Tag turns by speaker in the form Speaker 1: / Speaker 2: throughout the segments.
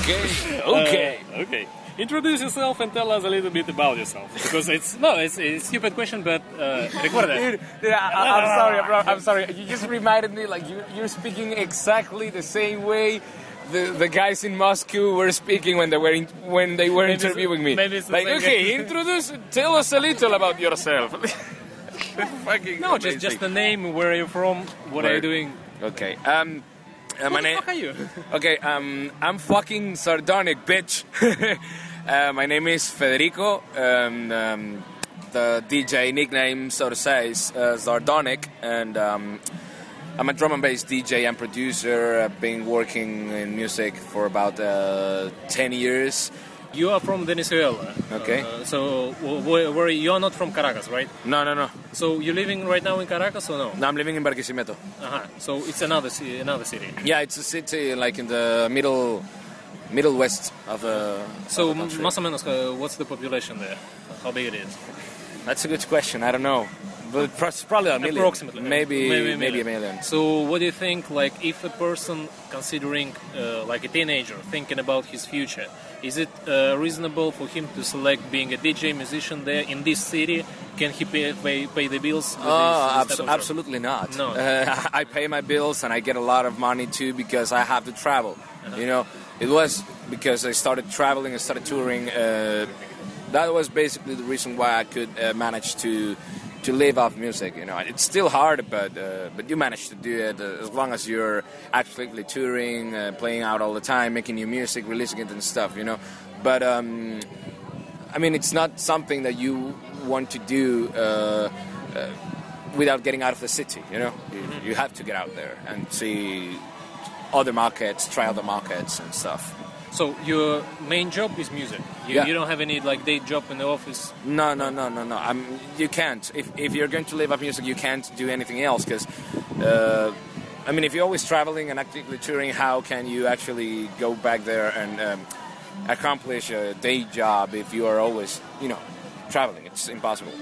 Speaker 1: Okay. Introduce yourself and tell us a little bit about yourself. Because it's a stupid question, but record it.
Speaker 2: Dude, I'm sorry, bro. I'm sorry. You just reminded me, like, you're speaking exactly the same way the guys in Moscow were speaking when they were interviewing me.
Speaker 1: Maybe it's
Speaker 2: like, okay, tell us a little about yourself.
Speaker 1: No, just the name, where are you from, what are you doing?
Speaker 2: Okay.
Speaker 1: Who the fuck are you?
Speaker 2: Okay, I'm fucking Zardonic, bitch. My name is Federico. The DJ nickname, so to say, is Zardonic, and I'm a drum and bass DJ and producer. I've been working in music for about 10 years.
Speaker 1: You are from Venezuela.
Speaker 2: Okay.
Speaker 1: So where you are not from Caracas, right?
Speaker 2: No.
Speaker 1: So you're living right now in Caracas or no?
Speaker 2: No, I'm living in Barquisimeto.
Speaker 1: So it's another city.
Speaker 2: Yeah, it's a city like in the middle west of
Speaker 1: So
Speaker 2: of the country.
Speaker 1: más o menos, what's the population there? How big it is?
Speaker 2: That's a good question. I don't know, but probably a million.
Speaker 1: Approximately.
Speaker 2: Maybe a million.
Speaker 1: So what do you think? Like, if a person considering, like a teenager, thinking about his future, is it reasonable for him to select being a DJ musician there in this city? Can he pay the bills?
Speaker 2: Absolutely not.
Speaker 1: No.
Speaker 2: I pay my bills and I get a lot of money too because I have to travel. You know, it was because I started traveling, I started touring. That was basically the reason why I could manage to live off music. You know, it's still hard, but you manage to do it as long as you're actively touring, playing out all the time, making new music, releasing it and stuff. You know, but I mean, it's not something that you want to do without getting out of the city. You know, you have to get out there and see other markets, try other markets and stuff.
Speaker 1: So your main job is music. You don't have any like day job in the office.
Speaker 2: No. You can't. If you're going to live off music, you can't do anything else. Because I mean, if you're always traveling and actively touring, how can you actually go back there and accomplish a day job if you are always, traveling? It's impossible.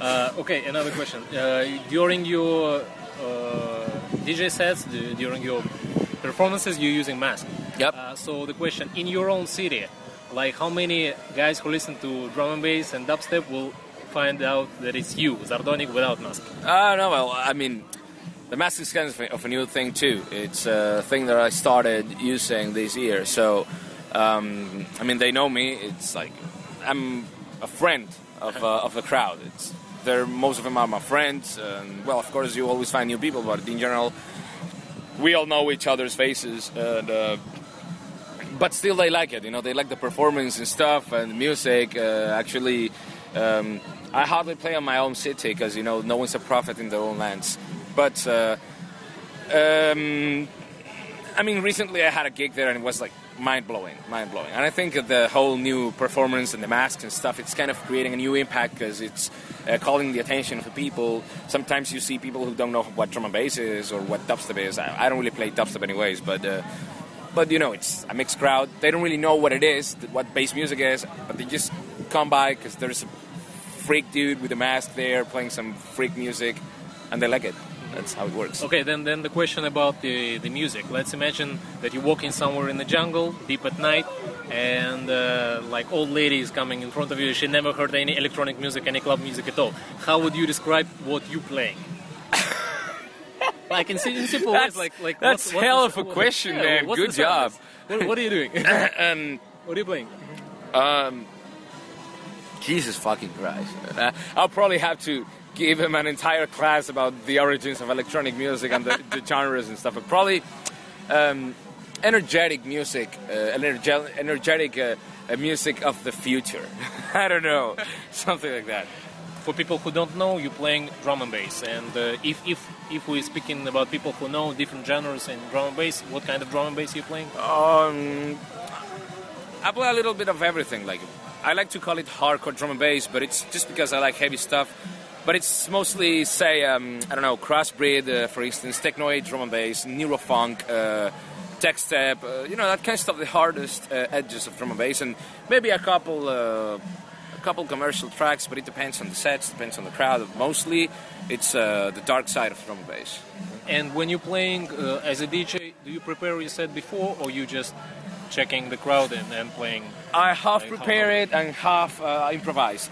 Speaker 1: Okay, another question. During your DJ sets, during your performances, you're using masks.
Speaker 2: Yep.
Speaker 1: So the question, in your own city, like how many guys who listen to drum and bass and dubstep will find out that it's you, Zardonic, without mask?
Speaker 2: No, well, I mean, the mask is kind of a new thing too. It's a thing that I started using this year. So, I mean, they know me. It's like I'm a friend of the crowd. Most of them are my friends. Well, of course, you always find new people, but in general, we all know each other's faces. But still, they like it. They like the performance and stuff and the music. Actually, I hardly play on my own city because no one's a prophet in their own lands. But I mean, recently I had a gig there and it was like mind blowing. And I think the whole new performance and the masks and stuff, it's kind of creating a new impact because it's calling the attention of people. Sometimes you see people who don't know what drum and bass is or what dubstep is. I don't really play dubstep anyways, but it's a mixed crowd. They don't really know what it is, what bass music is, but they just come by because there's a freak dude with a mask there playing some freak music, and they like it. That's how it works.
Speaker 1: Okay, then the question about the music. Let's imagine that you're walking somewhere in the jungle, deep at night, and like old lady is coming in front of you. She never heard any electronic music, any club music at all. How would you describe what you're playing? Like in simple ways, like
Speaker 2: that's hell of a question, man. Good job.
Speaker 1: What are you doing? What are you playing?
Speaker 2: Jesus fucking Christ. I'll probably have to give him an entire class about the origins of electronic music and the genres and stuff. But probably energetic music, energetic music of the future. I don't know, something like that.
Speaker 1: For people who don't know, you're playing drum and bass. And if we're speaking about people who know different genres in drum and bass, what kind of drum and bass are you playing?
Speaker 2: I play a little bit of everything. Like I like to call it hardcore drum and bass, but it's just because I like heavy stuff. But it's mostly, say, crossbreed, for instance, technoid drum and bass, neurofunk, tech step, that kind of stuff, the hardest edges of drum and bass, and maybe a couple commercial tracks, but it depends on the sets, depends on the crowd. Mostly, it's the dark side of drum and bass.
Speaker 1: And when you're playing as a DJ, do you prepare your set before, or you just checking the crowd and playing?
Speaker 2: I half prepare it and half improvise.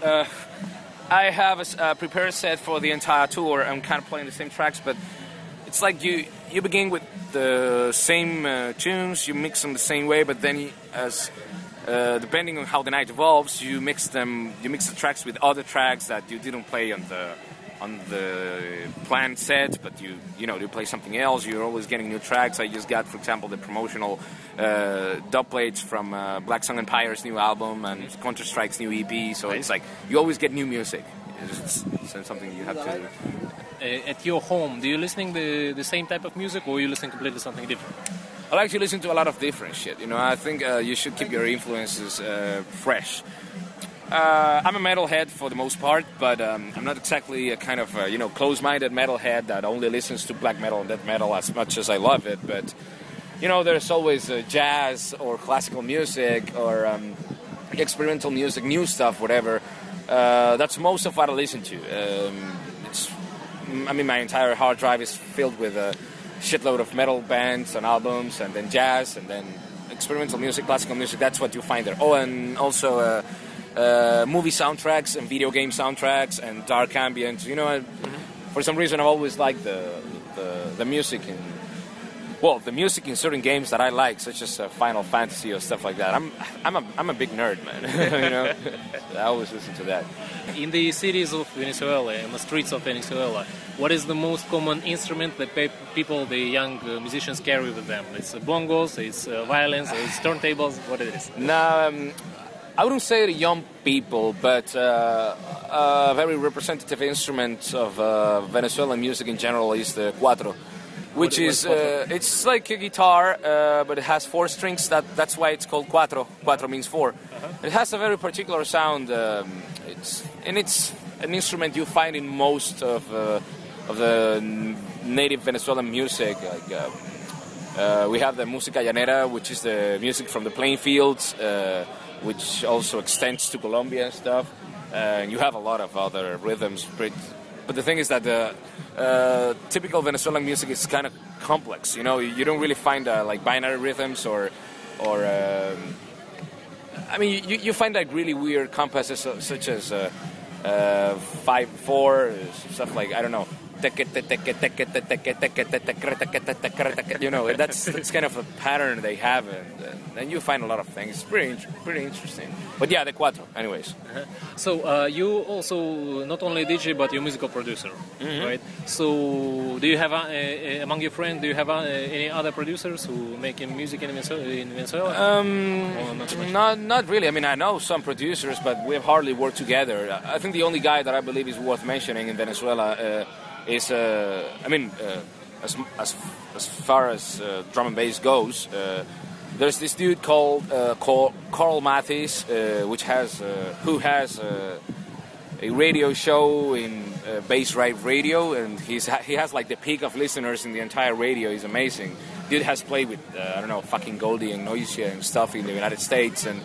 Speaker 2: I have a prepared set for the entire tour. I'm kind of playing the same tracks, but it's like you begin with the same tunes, you mix them the same way, but then depending on how the night evolves, you mix the tracks with other tracks that you didn't play on the planned set, but you play something else. You're always getting new tracks. I just got, for example, the promotional dub plates from Black Sun Empire's new album and Counter-Strike's new EP, so it's like you always get new music. It's something you have to do.
Speaker 1: At your home, do you listening the same type of music, or are you listening completely something different?
Speaker 2: I like to listen to a lot of different shit. I think you should keep your influences fresh. I'm a metalhead for the most part, but I'm not exactly a kind of close-minded metalhead that only listens to black metal and death metal as much as I love it. But there's always jazz or classical music or experimental music, new stuff, whatever. That's most of what I listen to. My entire hard drive is filled with a shitload of metal bands and albums, and then jazz, and then experimental music, classical music. That's what you find there. Oh, and also movie soundtracks and video game soundtracks and dark ambient. For some reason I've always liked the music the music in certain games that I like, such as Final Fantasy or stuff like that. I'm a big nerd, man. I always listen to that.
Speaker 1: In the cities of Venezuela, in the streets of Venezuela, what is the most common instrument that the young musicians carry with them? It's bongos, it's violins, it's turntables, what it is?
Speaker 2: No, I wouldn't say the young people, but a very representative instrument of Venezuelan music in general is the cuatro, which is it's like a guitar, but it has 4 strings. That's why it's called cuatro. Cuatro means 4. Uh-huh. It has a very particular sound. It's an instrument you find in most of the native Venezuelan music. Like we have the música llanera, which is the music from the plain fields. Which also extends to Colombia and stuff. You have a lot of other rhythms, but the thing is that the typical Venezuelan music is kind of complex. You don't really find like binary rhythms or you find like really weird compasses such as 5/4, stuff like, I don't know. That's kind of a pattern they have, and you find a lot of things. It's pretty interesting. But yeah, the cuatro, anyways.
Speaker 1: Uh-huh. So you also not only DJ but you're a musical producer, right? So do you have among your friends? Do you have any other producers who make music in Venezuela?
Speaker 2: Not really. I know some producers, but we have hardly worked together. I think the only guy that I believe is worth mentioning in Venezuela is as far as drum and bass goes, there's this dude called Carl Mathis, who has a radio show in Bass Right Radio, and he has like the peak of listeners in the entire radio. He's amazing. Dude has played with fucking Goldie and Noisia and stuff in the United States, and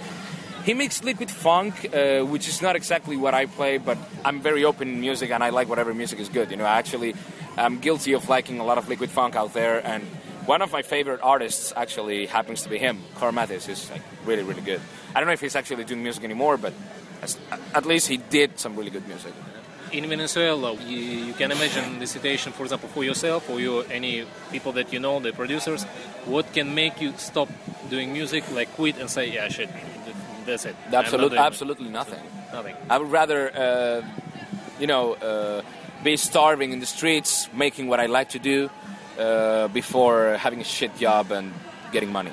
Speaker 2: he makes liquid funk, which is not exactly what I play, but I'm very open in music and I like whatever music is good. I'm guilty of liking a lot of liquid funk out there, and one of my favorite artists actually happens to be him. Carl Mathis is like really, really good. I don't know if he's actually doing music anymore, but at least he did some really good music.
Speaker 1: In Venezuela, you can imagine the situation, for example, for yourself or any people that you know, the producers. What can make you stop doing music, like quit and say, yeah, shit, that's it?
Speaker 2: Absolutely nothing.
Speaker 1: Nothing.
Speaker 2: I would rather, be starving in the streets, making what I like to do, before having a shit job and getting money.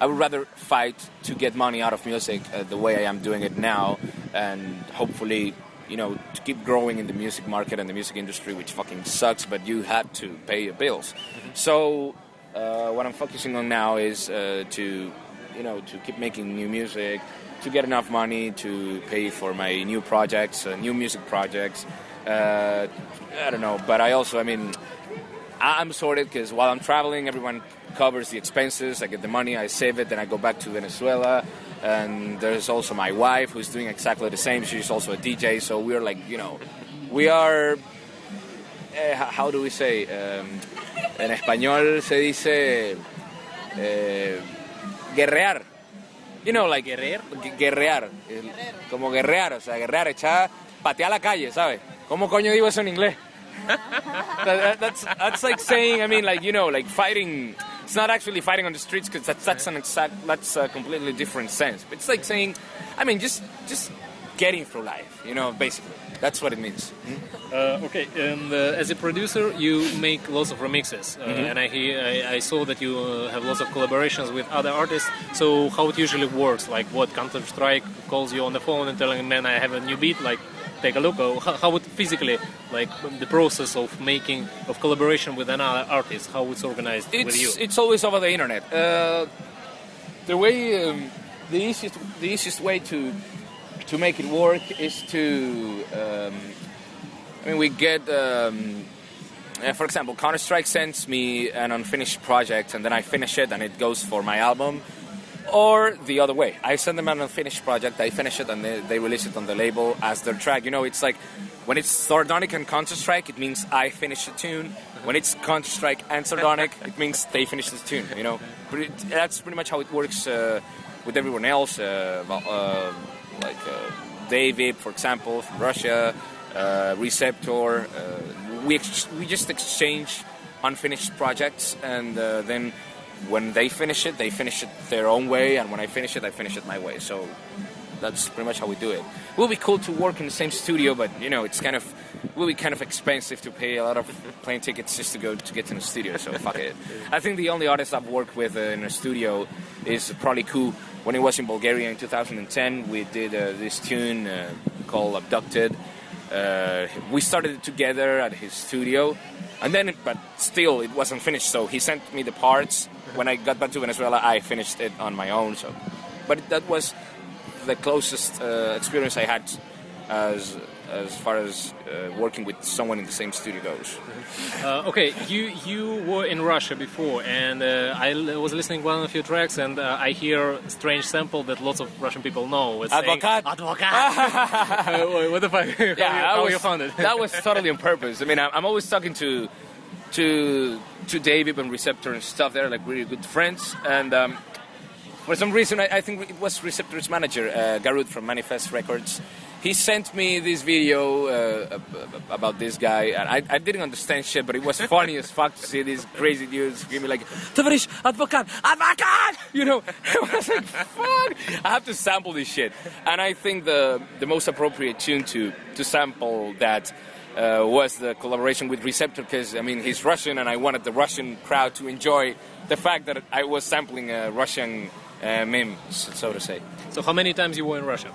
Speaker 2: I would rather fight to get money out of music the way I am doing it now, and hopefully, to keep growing in the music market and the music industry, which fucking sucks, but you have to pay your bills. Mm-hmm. So what I'm focusing on now is to keep making new music, to get enough money to pay for my new projects, new music projects. I don't know, but I also, I'm sorted because while I'm traveling, everyone covers the expenses. I get the money, I save it, then I go back to Venezuela. And there's also my wife who's doing exactly the same. She's also a DJ, so we're like, we are, how do we say? En español se dice, guerrear. You know, like
Speaker 1: Guerrear?
Speaker 2: Guerrear. Como guerrear, o sea, guerrear, echar, patear la calle, ¿sabes? ¿Cómo coño digo eso en inglés? That's like saying, I mean, like, you know, like fighting. It's not actually fighting on the streets because that's a completely different sense. But it's like saying, I mean, just getting through life, you know, basically. That's what it means.
Speaker 1: Okay, and as a producer, you make lots of remixes, and I saw that you have lots of collaborations with other artists. So how it usually works? Like, what Counter-Strike calls you on the phone and telling, man, I have a new beat, like, take a look. Or how it physically, like, the process of collaboration with another artist, how it's organized with you?
Speaker 2: It's always over the internet. The way, the easiest way to make it work is to, I mean, we get, for example, Counter-Strike sends me an unfinished project and then I finish it and it goes for my album, or the other way. I send them an unfinished project, I finish it and they release it on the label as their track. You know, it's like, when it's Zardonic and Counter-Strike, it means I finish the tune. When it's Counter-Strike and Zardonic, it means they finish the tune, you know. That's pretty much how it works with everyone else. Like David, for example, from Russia, Receptor. We just exchange unfinished projects, and then when they finish it their own way, and when I finish it my way. So that's pretty much how we do it. It will be cool to work in the same studio, but you know, it will be kind of expensive to pay a lot of plane tickets just to get in the studio. So fuck it. I think the only artist I've worked with in a studio is probably Ku. When he was in Bulgaria in 2010, we did this tune called Abducted. We started it together at his studio, and then, but still, it wasn't finished. So he sent me the parts. When I got back to Venezuela, I finished it on my own. So, but that was the closest experience I had as far as working with someone in the same studio goes.
Speaker 1: Okay, you were in Russia before, and I was listening one of your tracks, and I hear a strange sample that lots of Russian people know. It's
Speaker 2: Advocat.
Speaker 1: Advocat. What the fuck? How you found it?
Speaker 2: That was totally on purpose. I mean, I'm always talking to David and Receptor and stuff. They're like really good friends, and for some reason, I think it was Receptor's manager, Garud from Manifest Records. He sent me this video about this guy, and I didn't understand shit, but it was funny as fuck to see these crazy dudes screaming like, "Tavarish, Advocat, Advocat!" You know, I was like, fuck! I have to sample this shit. And I think the most appropriate tune to sample that was the collaboration with Receptor, because, I mean, he's Russian, and I wanted the Russian crowd to enjoy the fact that I was sampling a Russian meme, so to say.
Speaker 1: So how many times you were in Russia?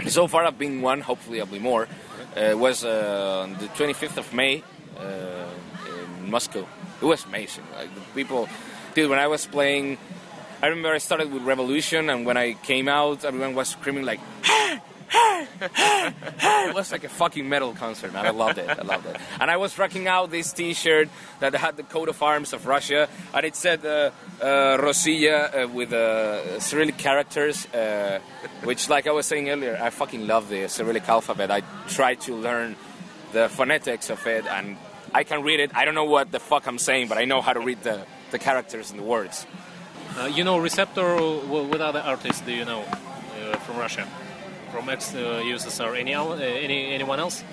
Speaker 2: So far I've been one, hopefully I'll be more. It was on the 25th of May in Moscow. It was amazing. Like, the people, dude, when I was playing, I remember I started with Revolution, and when I came out, everyone was screaming like, "Hey! Hey! Hey! Hey!" It was like a fucking metal concert, man. I loved it. And I was rocking out this T-shirt that had the coat of arms of Russia, and it said Rossiya with Cyrillic characters, which, like I was saying earlier, I fucking love the Cyrillic alphabet. I tried to learn the phonetics of it, and I can read it. I don't know what the fuck I'm saying, but I know how to read the characters and the words.
Speaker 1: You know Receptor. What other artists do you know from Russia? From ex-USSR, anyone else?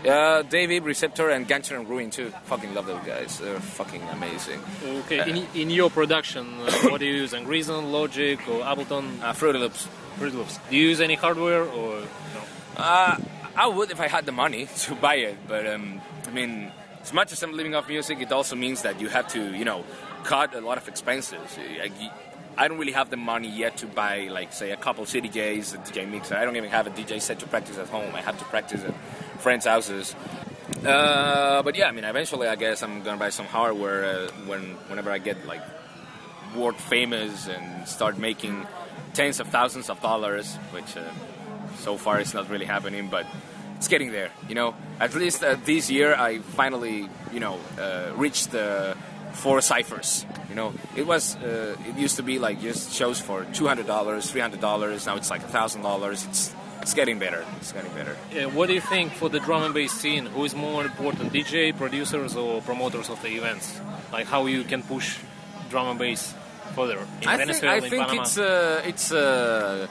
Speaker 2: David, Receptor, and Gangster and Ruin too. Fucking love those guys. They're fucking amazing.
Speaker 1: Okay, in your production, what do you use? Reason, Logic, or Ableton?
Speaker 2: Fruity Loops.
Speaker 1: Fruity Loops. Do you use any hardware or no?
Speaker 2: I would if I had the money to buy it, but I mean, as much as I'm living off music, it also means that you have to, you know, cut a lot of expenses. I don't really have the money yet to buy, like, say, a couple CDJs, a DJ mixer. I don't even have a DJ set to practice at home. I have to practice at friends' houses. But yeah, I mean, eventually I guess I'm gonna buy some hardware whenever I get, like, world famous and start making tens of thousands of dollars, which so far it's not really happening, but it's getting there, you know. At least this year I finally, you know, reached the 4 ciphers. You know, it used to be like just shows for $200, $300. Now it's like $1,000. It's getting better. It's getting better.
Speaker 1: What do you think for the drum and bass scene? Who is more important, DJ, producers, or promoters of the events? Like how you can push drum and bass further in
Speaker 2: I
Speaker 1: Venezuela,
Speaker 2: think
Speaker 1: in Panama?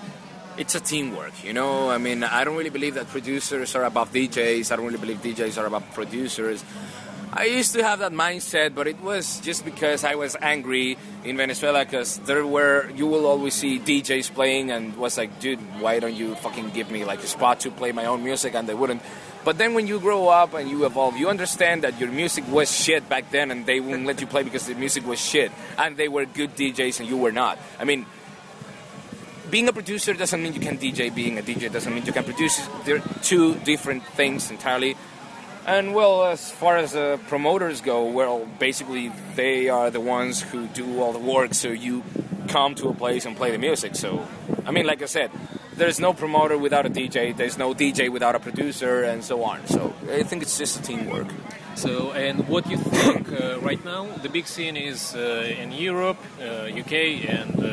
Speaker 2: it's a teamwork, you know. I mean, I don't really believe that producers are above DJs. I don't really believe DJs are above producers. I used to have that mindset, but it was just because I was angry in Venezuela, because you will always see DJs playing, and was like, dude, why don't you fucking give me like a spot to play my own music? And they wouldn't. But then when you grow up and you evolve, you understand that your music was shit back then, and they wouldn't let you play because the music was shit, and they were good DJs and you were not. I mean, being a producer doesn't mean you can DJ. Being a DJ doesn't mean you can produce. They're two different things entirely. And well, as far as promoters go, well, basically they are the ones who do all the work, so you come to a place and play the music. So, I mean, like I said, there's no promoter without a DJ, there's no DJ without a producer, and so on. So I think it's just a teamwork.
Speaker 1: So, and what you think right now? The big scene is in Europe, UK, and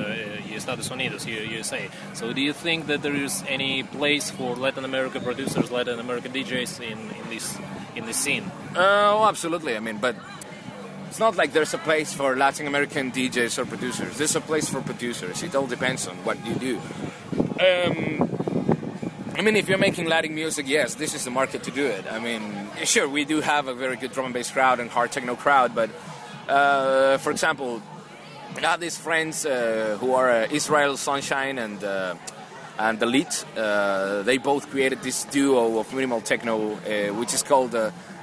Speaker 1: Estados Unidos, USA. So, do you think that there is any place for Latin American producers, Latin American DJs in this scene?
Speaker 2: Oh, absolutely. I mean, but it's not like there's a place for Latin American DJs or producers. There's a place for producers. It all depends on what you do. I mean, if you're making Latin music, yes, this is the market to do it. I mean, sure, we do have a very good drum and bass crowd and hard techno crowd, but for example, I have these friends who are Israel Sunshine and Elite. They both created this duo of minimal techno, which is called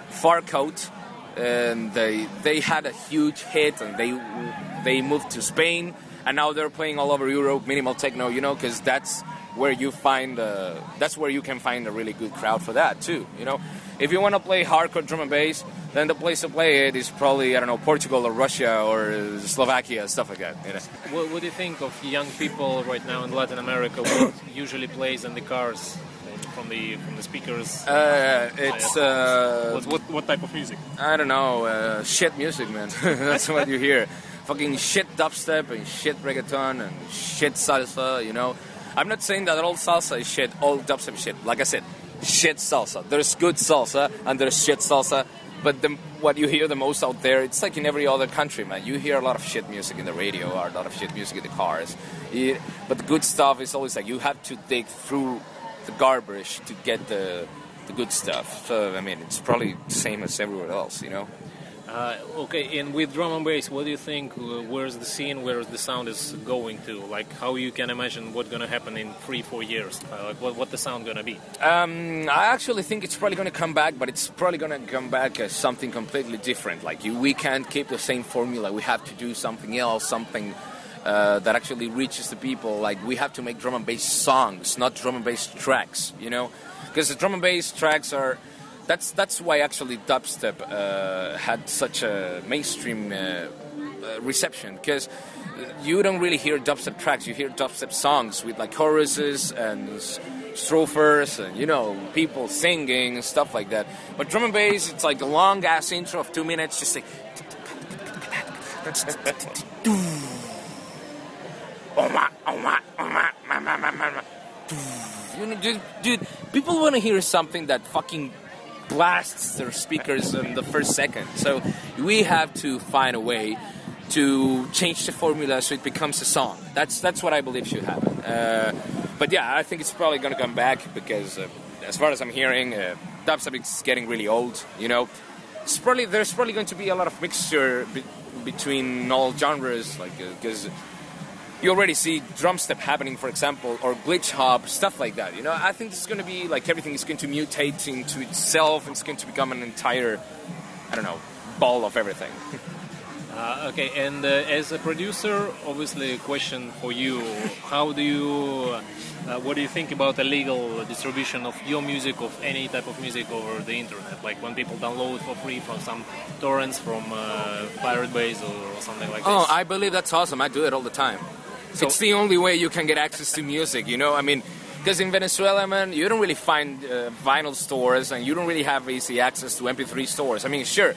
Speaker 2: Far Coat, and they had a huge hit, and they moved to Spain, and now they're playing all over Europe, minimal techno, you know, because that's where you can find a really good crowd for that too, you know. If you want to play hardcore drum and bass, then the place to play it is probably, I don't know, Portugal or Russia or Slovakia, stuff like that, you know.
Speaker 1: What do you think of young people right now in Latin America? What usually plays in the cars from the speakers?
Speaker 2: It's
Speaker 1: what type of music?
Speaker 2: I don't know, shit music, man. That's what you hear. Fucking shit dubstep and shit reggaeton and shit salsa, you know. I'm not saying that all salsa is shit, all dubstep is shit. Like I said, shit salsa. There's good salsa and there's shit salsa. But what you hear the most out there, it's like in every other country, man. You hear a lot of shit music in the radio or a lot of shit music in the cars. But the good stuff is always like you have to dig through the garbage to get the good stuff. So, I mean, it's probably the same as everywhere else, you know.
Speaker 1: Okay, and with drum and bass, what do you think? Where's the scene? Where's the sound is going to? Like, how you can imagine what's gonna happen in 3-4 years? Like, what the sound gonna be?
Speaker 2: I actually think it's probably gonna come back, but it's probably gonna come back as something completely different. Like, we can't keep the same formula. We have to do something else, something that actually reaches the people. Like, we have to make drum and bass songs, not drum and bass tracks. You know, because the drum and bass tracks are. That's why actually dubstep had such a mainstream reception, because you don't really hear dubstep tracks. You hear dubstep songs with like choruses and strophers and, you know, people singing and stuff like that. But drum and bass, it's like a long ass intro of 2 minutes, just like you know, dude, people want to hear something that fucking blasts their speakers in the first second. So we have to find a way to change the formula so it becomes a song. That's what I believe should happen. But yeah, I think it's probably going to come back because, as far as I'm hearing, dubstep is getting really old. You know, there's probably going to be a lot of mixture between all genres, like because. You already see drum step happening, for example, or glitch hop, stuff like that. You know, I think this is going to be like everything is going to mutate into itself. It's going to become an entire, I don't know, ball of everything.
Speaker 1: Okay, and as a producer, obviously a question for you. How do you, what do you think about the legal distribution of your music, of any type of music over the internet? Like when people download for free from some torrents, from Pirate Base or something like that?
Speaker 2: Oh, I believe that's awesome. I do it all the time. So, it's the only way you can get access to music, you know? I mean, because in Venezuela, man, you don't really find vinyl stores and you don't really have easy access to MP3 stores. I mean, sure.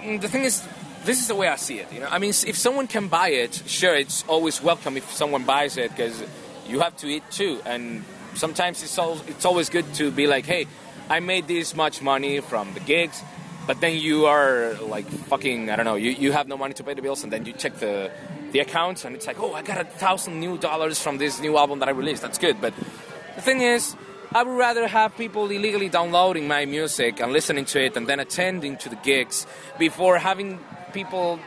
Speaker 2: The thing is, this is the way I see it, you know? I mean, if someone can buy it, sure, it's always welcome if someone buys it because you have to eat too. And sometimes it's always good to be like, hey, I made this much money from the gigs, but then you are like fucking, I don't know, you have no money to pay the bills, and then you check the account, and it's like, oh, I got $1,000 new from this new album that I released. That's good. But the thing is, I would rather have people illegally downloading my music and listening to it and then attending to the gigs before having people,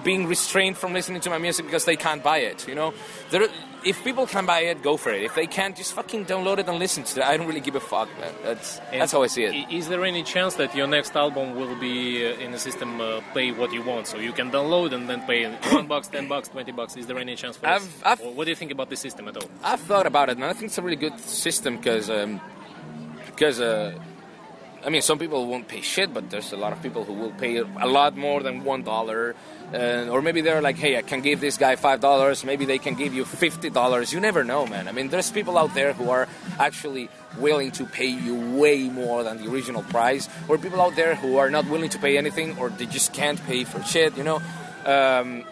Speaker 2: being restrained from listening to my music because they can't buy it, If people can buy it, go for it. If they can't, just fucking download it and listen to it. I don't really give a fuck, man. That's how I see it.
Speaker 1: Is there any chance that your next album will be in the system pay what you want? So you can download and then pay $1, $10, $20. Is there any chance for this? Or what do you think about this system at all?
Speaker 2: I've thought about it, and I think it's a really good system because some people won't pay shit, but there's a lot of people who will pay a lot more than $1. Or maybe they're like, hey, I can give this guy $5. Maybe they can give you $50. You never know, man. I mean, there's people out there who are actually willing to pay you way more than the original price. Or people out there who are not willing to pay anything, or they just can't pay for shit, I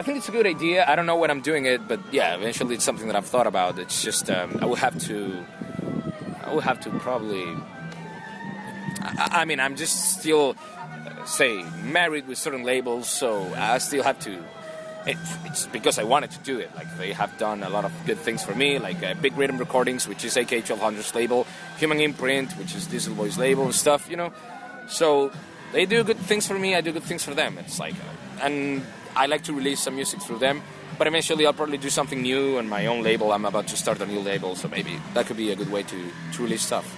Speaker 2: think it's a good idea. I don't know when I'm doing it, but yeah, eventually it's something that I've thought about. It's just I will have to probably... I'm just still, married with certain labels, so I still have to... It's because I wanted to do it. Like, they have done a lot of good things for me, like Big Rhythm Recordings, which is AK 1200's label, Human Imprint, which is Diesel Boy's label and stuff, So they do good things for me, I do good things for them. It's like... and I like to release some music through them, but eventually I'll probably do something new on my own label. I'm about to start a new label, so maybe that could be a good way to release stuff.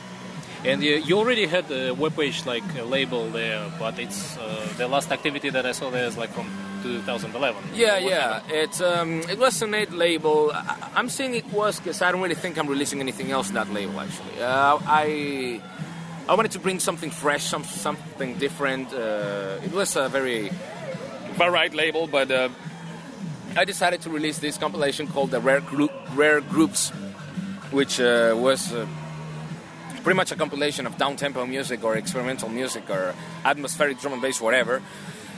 Speaker 1: And you already had a webpage, like a label there, but it's the last activity that I saw there is like from 2011.
Speaker 2: Yeah. It was an 8 label. I'm saying it was because I don't really think I'm releasing anything else on that label, actually. I wanted to bring something fresh, something different. It was a very varied label, but I decided to release this compilation called the Rare Groups, which was... pretty much a compilation of down-tempo music or experimental music or atmospheric drum and bass, whatever.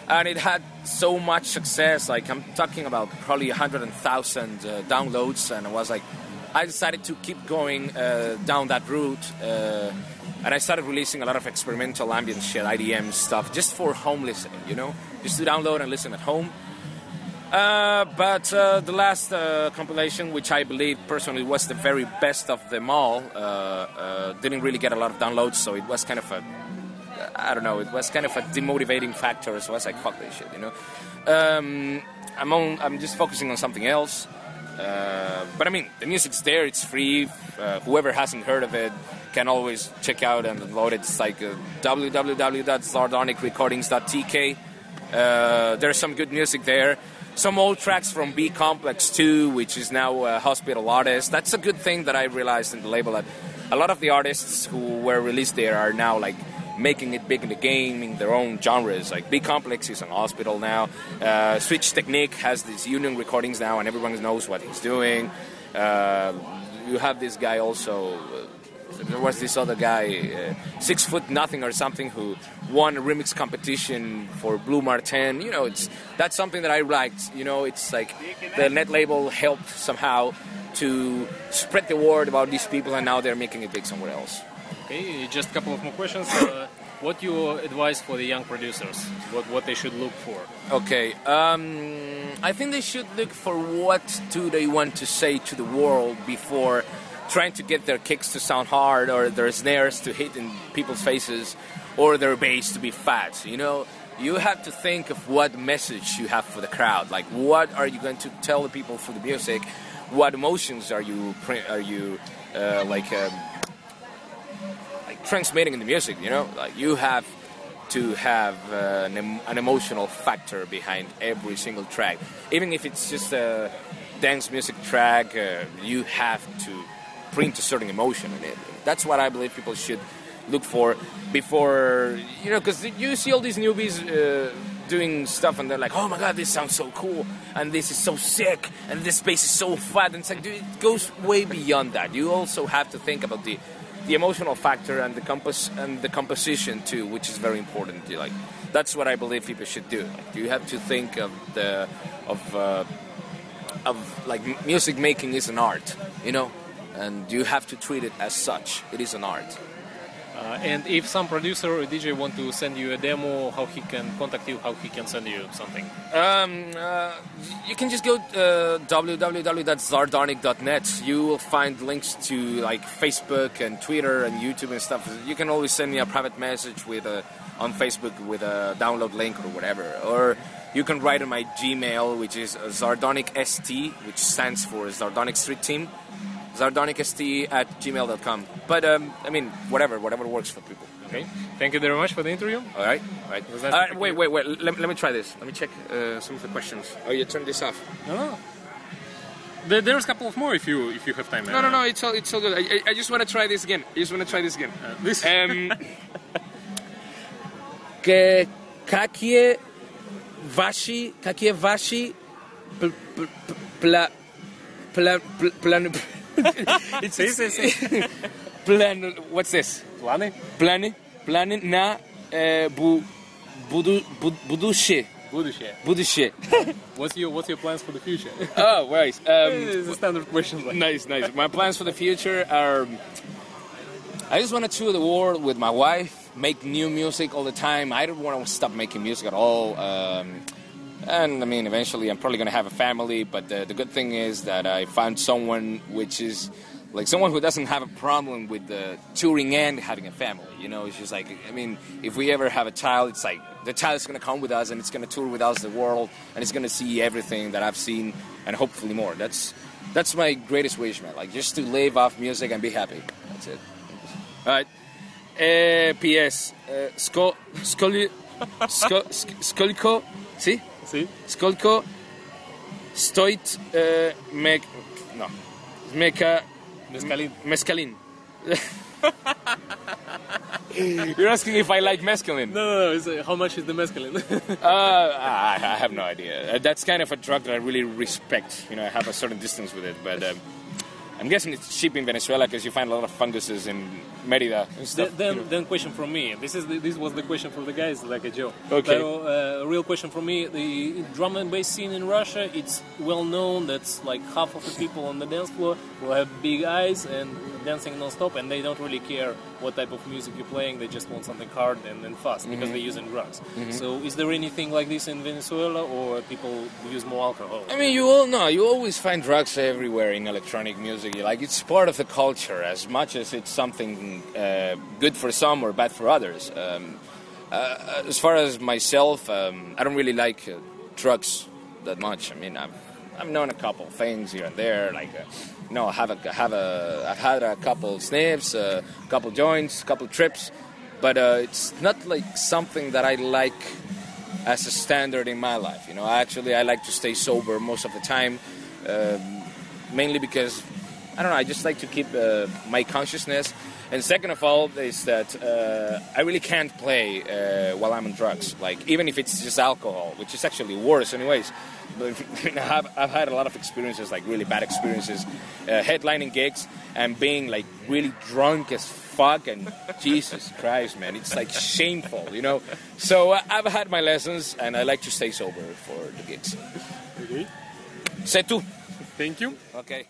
Speaker 2: And it had so much success, like I'm talking about probably 100,000 downloads, and I decided to keep going down that route, and I started releasing a lot of experimental ambient shit, IDM stuff, just for home listening, just to download and listen at home. But the last compilation, which I believe personally was the very best of them all, didn't really get a lot of downloads, so it was kind of it was kind of a demotivating factor, so I was like, fuck this shit, I'm just focusing on something else, but the music's there, it's free, whoever hasn't heard of it can always check out and download it. It's like www.zardonicrecordings.tk. There's some good music there. Some old tracks from B Complex 2, which is now a Hospital artist. That's a good thing that I realized in the label, that a lot of the artists who were released there are now like making it big in the game in their own genres. Like B Complex is on Hospital now. Switch Technique has these Union recordings now, and everyone knows what he's doing. You have this guy also... there was this other guy, 6 Foot Nothing or something, who won a remix competition for Blue Martin. That's something that I liked. It's like the net label helped somehow to spread the word about these people, and now they're making it big somewhere else.
Speaker 1: Okay, just a couple of more questions. What your advice for the young producers? What they should look for?
Speaker 2: Okay, I think they should look for what do they want to say to the world before trying to get their kicks to sound hard, or their snares to hit in people's faces, or their bass to be fat. You have to think of what message you have for the crowd. Like, what are you going to tell the people through the music? What emotions are you transmitting in the music? Like, you have to have an emotional factor behind every single track. Even if it's just a dance music track, you have to print a certain emotion in it. That's what I believe people should look for before, because you see all these newbies doing stuff and they're like, oh my god, this sounds so cool, and this is so sick, and this bass is so fat, and it's like, dude, it goes way beyond that. You also have to think about the emotional factor and the composition too, which is very important. That's what I believe people should do. You have to think of music making is an art, and you have to treat it as such. It is an art.
Speaker 1: And if some producer or DJ want to send you a demo, how he can contact you, how he can send you something?
Speaker 2: You can just go www.zardonic.net. You will find links to like Facebook and Twitter and YouTube and stuff. You can always send me a private message with on Facebook with a download link or whatever. Or you can write on my Gmail, which is ZardonicST, which stands for Zardonic Street Team. ZardonicST@gmail.com. But I mean, whatever works for people.
Speaker 1: Okay. Thank you very much for the interview.
Speaker 2: All right. Nice wait. Let me try this. Let me check some of the questions. Oh, you turned this off.
Speaker 1: No. There's a couple of more if you have time.
Speaker 2: No. It's all good. I just want to try this again.
Speaker 1: This.
Speaker 2: Какие ваши планы? Plan. What's this? Планы на будущее.
Speaker 1: What's your plans for the future?
Speaker 2: Oh, right.
Speaker 1: It's a standard question.
Speaker 2: Nice. My plans for the future are... I just want to tour the world with my wife, make new music all the time. I don't want to stop making music at all. And I mean, eventually I'm probably going to have a family, but the good thing is that I found someone which is like someone who doesn't have a problem with the touring and having a family. You know, it's just like, I mean, if we ever have a child, it's like the child is going to come with us and it's going to tour with us the world and it's going to see everything that I've seen and hopefully more. That's my greatest wish, man. Like just to live off music and be happy. That's it. All right. P.S. Skoliko, see?
Speaker 1: See?
Speaker 2: Skoliko stoit mescalin. You're asking if I like mescaline?
Speaker 1: No. It's, how much is the mescaline?
Speaker 2: I have no idea. That's kind of a drug that I really respect. You know, I have a certain distance with it, but I'm guessing it's cheap in Venezuela because you find a lot of funguses in Merida and stuff.
Speaker 1: Then question from me. This was the question for the guys, like a joke.
Speaker 2: Okay.
Speaker 1: A real question from me. The drum and bass scene in Russia, it's well known that like half of the people on the dance floor will have big eyes and dancing non-stop, and they don't really care what type of music you're playing. They just want something hard and fast because they're using drugs. So is there anything like this in Venezuela, or people use more alcohol?
Speaker 2: I mean, you all know, you always find drugs everywhere in electronic music. Like, it's part of the culture as much as it's something good for some or bad for others. As far as myself, I don't really like drugs that much. I mean, I've known a couple things here and there, like I've had a couple sniffs, a couple joints, a couple trips, but it's not like something that I like as a standard in my life. You know, I like to stay sober most of the time, mainly because I don't know, I just like to keep my consciousness. And second of all is that I really can't play while I'm on drugs. Like, even if it's just alcohol, which is actually worse anyways. But I've had a lot of experiences, like really bad experiences, headlining gigs and being like really drunk as fuck, and Jesus Christ, man, it's like shameful, you know. So I've had my lessons and I like to stay sober for the gigs.
Speaker 1: Okay.
Speaker 2: C'est tout.
Speaker 1: Thank you.
Speaker 2: Okay.